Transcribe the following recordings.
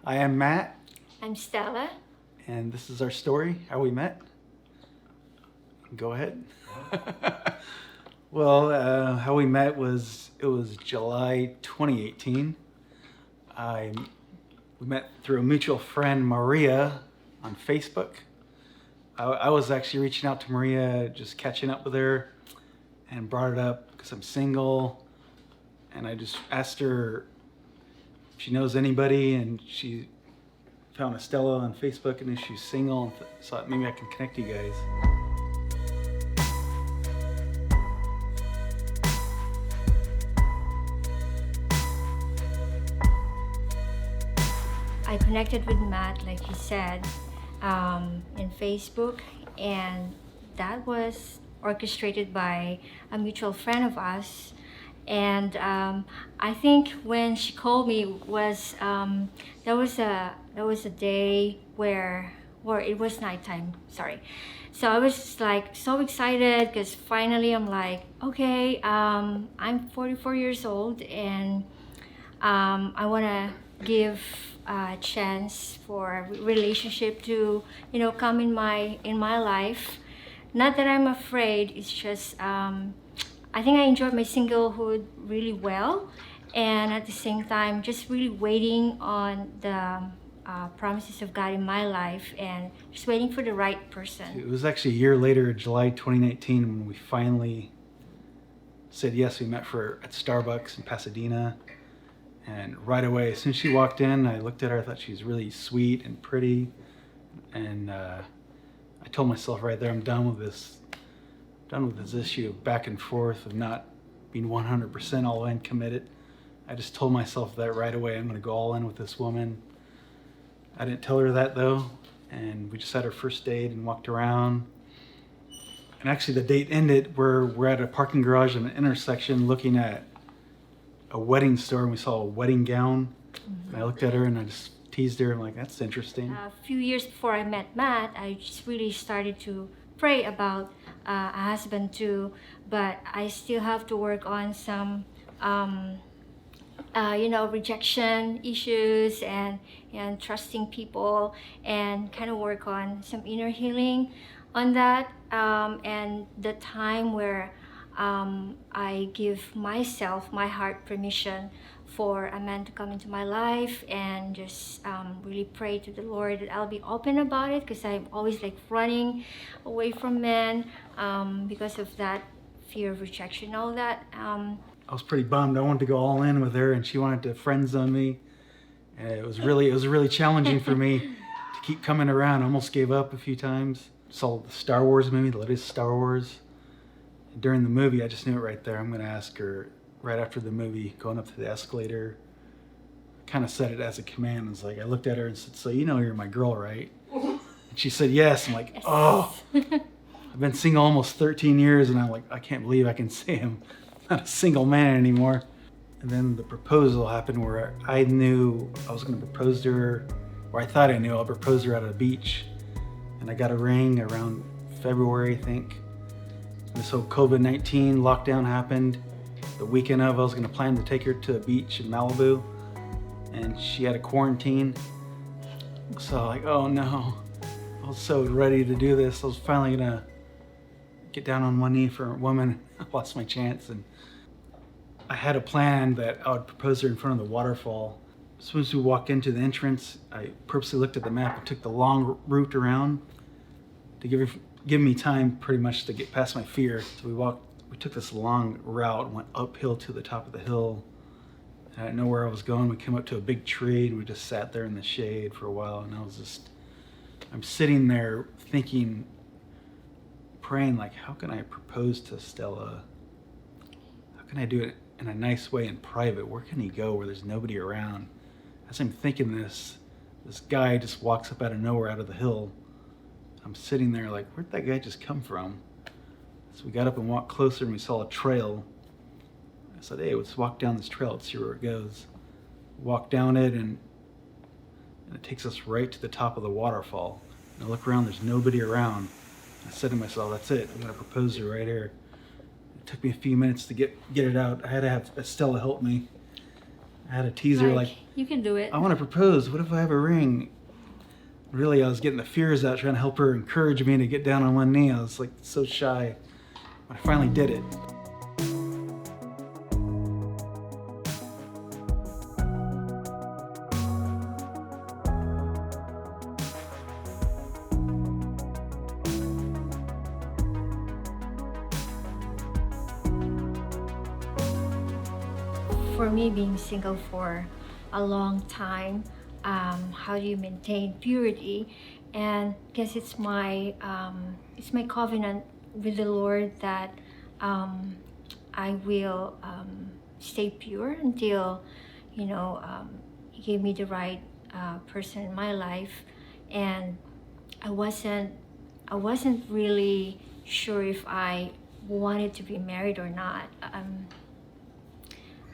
I am Matt, I'm Stella. and this is our story, how we met. Go ahead. Well, how we met was, it was July 2018. We met through a mutual friend, Maria, on Facebook. I was actually reaching out to Maria, just catching up with her, and brought it up because I'm single, and I just asked her if she knows anybody, and she found Estela on Facebook, and she's single, and thought maybe I can connect you guys. I connected with Matt, like you said, in Facebook, and that was orchestrated by a mutual friend of us. And I think when she called me was there was a day where it was nighttime. Sorry. So I was just like so excited because finally I'm like, okay, I'm 44 years old and I want to give a chance for a relationship to come in my life. Not that I'm afraid, it's just I think I enjoyed my singlehood really well, and at the same time just really waiting on the promises of God in my life and just waiting for the right person. It was actually a year later, July 2019, when we finally said yes. We met at Starbucks in Pasadena, and right away, as soon as she walked in, I looked at her, I thought she was really sweet and pretty, and I told myself right there, I'm done with this issue of back and forth of not being 100% all in committed. I just told myself that right away, I'm going to go all in with this woman. I didn't tell her that though, and we just had our first date and walked around. And actually the date ended where we're at a parking garage in an intersection looking at a wedding store, and we saw a wedding gown. And I looked at her and I just teased her. I'm like, that's interesting. A few years before I met Matt, I just really started to pray about a husband too, but I still have to work on some rejection issues and trusting people, and kind of work on some inner healing on that, and the time where I give myself, my heart, permission for a man to come into my life, and just really pray to the Lord that I'll be open about it, because I'm always like running away from men because of that fear of rejection and all that. I was pretty bummed. I wanted to go all in with her, and she wanted to friend zone me. And it was really challenging for me to keep coming around. I almost gave up a few times. Saw the Star Wars movie, the latest Star Wars. And during the movie, I just knew it right there. I'm going to ask her right after the movie, going up to the escalator. I kind of said it as a command. It's like, I looked at her and said, so you know you're my girl, right? And she said yes. I'm like, oh. I've been single almost 13 years, and I'm like, I can't believe I can say I'm not a single man anymore. And then the proposal happened where I knew I was going to propose to her, or I thought I knew I'll propose to her at a beach. And I got a ring around February, I think. This whole COVID-19 lockdown happened. The weekend of, I was going to plan to take her to a beach in Malibu, and she had a quarantine. So like, oh no, I was so ready to do this. I was finally going to get down on one knee for a woman. I lost my chance, and I had a plan that I would propose her in front of the waterfall. As soon as we walked into the entrance, I purposely looked at the map and took the long route around to give me time pretty much to get past my fear. So we took this long route and went uphill to the top of the hill. And I didn't know where I was going. We came up to a big tree and we just sat there in the shade for a while. And I'm sitting there thinking, praying like, how can I propose to Stella? How can I do it in a nice way in private? Where can he go where there's nobody around? As I'm thinking this guy just walks up out of nowhere out of the hill. I'm sitting there like, where'd that guy just come from? So we got up and walked closer, and we saw a trail. I said, hey, let's walk down this trail. Let's see where it goes. Walk down it, and it takes us right to the top of the waterfall. And I look around, there's nobody around. I said to myself, that's it. I'm going to propose to her right here. It took me a few minutes to get it out. I had to have Estela help me. I I had to tease her like, you can do it. I want to propose. What if I have a ring? Really, I was getting the fears out, trying to help her encourage me to get down on one knee. I was like so shy. But I finally did it. For me, being single for a long time, how do you maintain purity? And I guess it's my covenant with the Lord that I will stay pure until He gave me the right person in my life. And I wasn't really sure if I wanted to be married or not.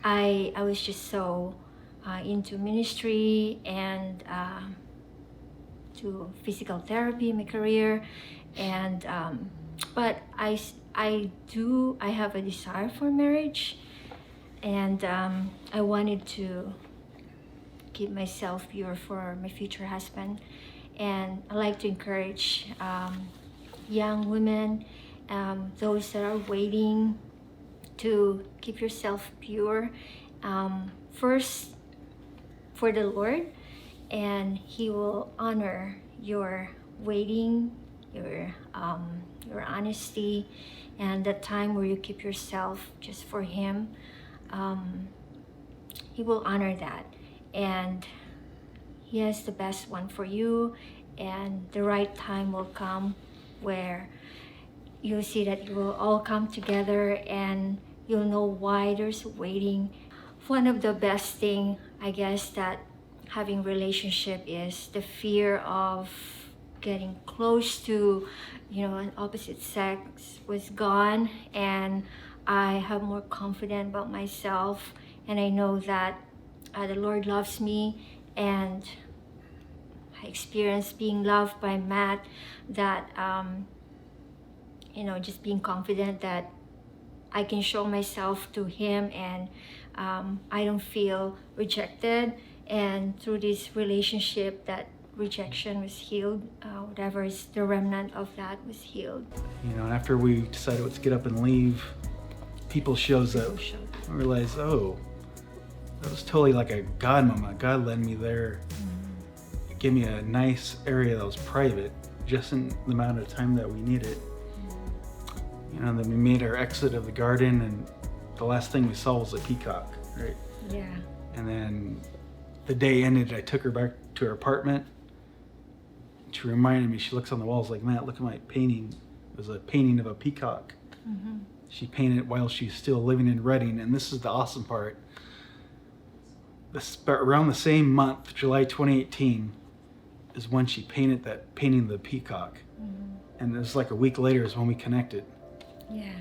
I was just so into ministry and to physical therapy, my career, and but I have a desire for marriage, and I wanted to keep myself pure for my future husband. And I like to encourage young women, those that are waiting, to keep yourself pure, first for the Lord, and He will honor your waiting, your honesty, and the time where you keep yourself just for Him. He will honor that, and He has the best one for you, and the right time will come where you'll see that you will all come together and you'll know why there's waiting. One of the best thing, I guess, that having relationship is the fear of getting close to, an opposite sex was gone, and I have more confidence about myself, and I know that the Lord loves me, and I experienced being loved by Matt, that just being confident that I can show myself to him, and I don't feel rejected. And through this relationship, that rejection was healed. Whatever is the remnant of that was healed. And after we decided let's get up and leave, people shows up. I realized, oh, that was totally like a God moment. God led me there. Mm-hmm. It gave me a nice area that was private, just in the amount of time that we needed. Then we made our exit of the garden, and the last thing we saw was a peacock, right? Yeah. And then the day ended, I took her back to her apartment. She reminded me, she looks on the walls like, Matt, look at my painting. It was a painting of a peacock. Mm-hmm. She painted it while she's still living in Redding, and this is the awesome part. Around the same month, July 2018, is when she painted that painting of the peacock. Mm-hmm. And it was like a week later is when we connected. Yeah.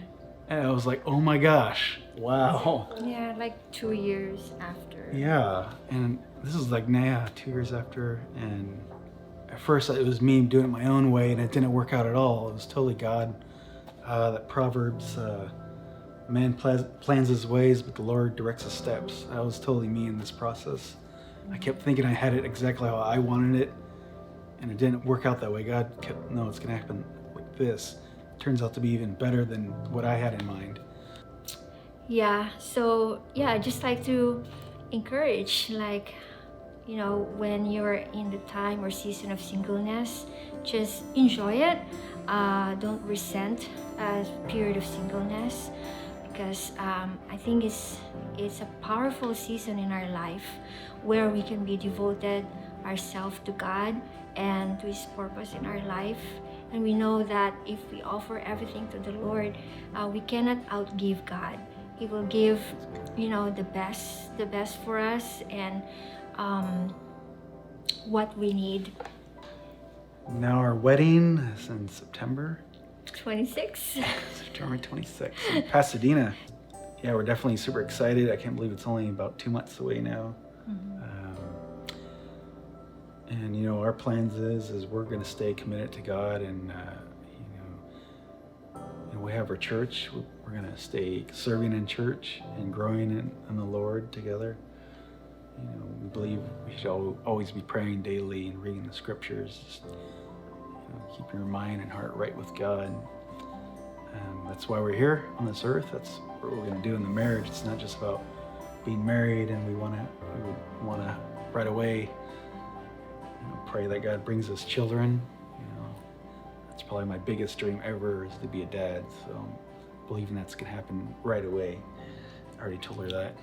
And I was like, oh my gosh, wow. Yeah, like 2 years after. Yeah, and this is like, 2 years after, and at first it was me doing it my own way, and it didn't work out at all. It was totally God. That Proverbs, man plans his ways, but the Lord directs his steps. That was totally me in this process. I kept thinking I had it exactly how I wanted it, and it didn't work out that way. God kept, no, it's gonna happen like this. Turns out to be even better than what I had in mind. Yeah, so I just like to encourage, like, when you're in the time or season of singleness, just enjoy it. Don't resent a period of singleness, because I think it's a powerful season in our life where we can be devoted ourselves to God and to His purpose in our life. And we know that if we offer everything to the Lord, we cannot outgive God. He will give, the best for us, and what we need. Now our wedding is in September 26th. September 26th in Pasadena. Yeah, we're definitely super excited. I can't believe it's only about 2 months away now. Mm-hmm. And our plans is we're going to stay committed to God, and we have our church. We're going to stay serving in church and growing in the Lord together. believe we should always be praying daily and reading the scriptures. Just, keep your mind and heart right with God. That's why we're here on this earth. That's what we're going to do in the marriage. It's not just about being married and we want to right away pray that God brings us children. That's probably my biggest dream ever, is to be a dad. So I'm believing that's going to happen right away. I already told her that.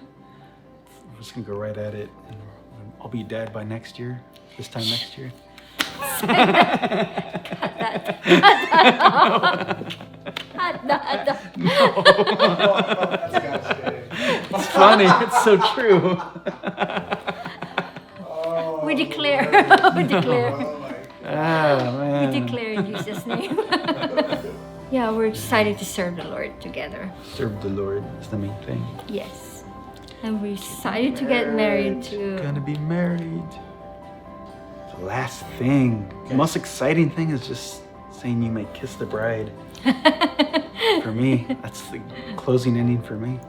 We're just going to go right at it, and I'll be a dad by next year, this time next year. It's funny. It's so true. We declare. We declare. Man. We declare in Jesus' name. Yeah, we're excited to serve the Lord together. Serve the Lord is the main thing. Yes. And we're excited to get married too. Gonna be married. The last thing, the most exciting thing is just saying you may kiss the bride. For me, that's the closing ending for me.